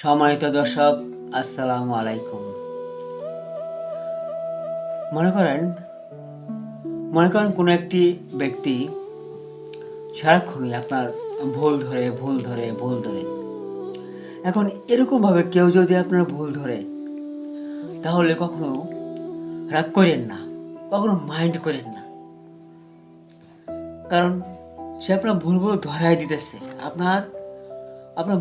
সম্মানিত দর্শক, আসসালামু আলাইকুম। মনে করেন কোনো একটি ব্যক্তি সারাক্ষণই আপনার ভুল ধরে। এখন এরকমভাবে কেউ যদি আপনার ভুল ধরে, তাহলে কখনো রাগ করেন না, কখনো মাইন্ড করেন না। কারণ সে আপনার ভুলগুলো ধরাই দিতেছে। আপনার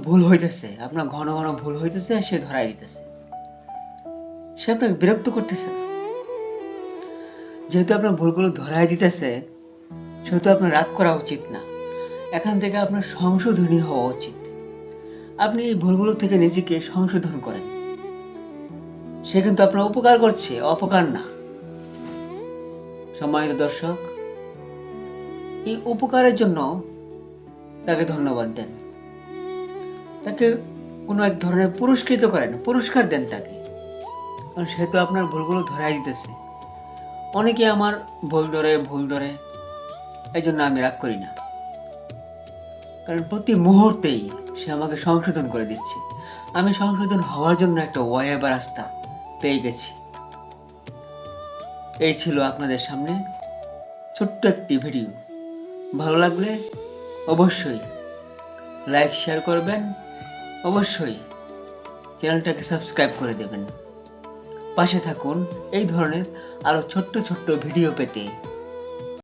ভুল হইতেছে, আপনার ঘন ঘন ভুল হইতেছে, সে ধরাই দিতেছে। সে আপনাকে বিরক্ত করতেছে না। যেহেতু আপনার ভুলগুলো ধরাই দিতেছে, সেহেতু আপনার রাগ করা উচিত না। এখান থেকে আপনার সংশোধনী হওয়া উচিত। আপনি এই ভুলগুলো থেকে নিজেকে সংশোধন করেন। সে কিন্তু আপনার উপকার করছে, অপকার না। সম্মানিত দর্শক, এই উপকারের জন্য তাকে ধন্যবাদ দেন। তাকে কোনো এক ধরনের পুরস্কৃত করেন, পুরস্কার দেন তাকে। কারণ সে তো আপনার ভুলগুলো ধরাই দিতেছে। অনেকে আমার ভুল ধরে, এই জন্য আমি রাগ করি না। কারণ প্রতি মুহূর্তেই সে আমাকে সংশোধন করে দিচ্ছে। আমি সংশোধন হওয়ার জন্য একটা ওয়ে বা রাস্তা পেয়ে গেছি। এই ছিল আপনাদের সামনে ছোট্ট একটি ভিডিও। ভালো লাগলে অবশ্যই লাইক শেয়ার করবেন, অবশ্যই চ্যানেলটাকে সাবস্ক্রাইব করে দেবেন। পাশে থাকুন এই ধরনের আরও ছোট্ট ছোট্ট ভিডিও পেতে।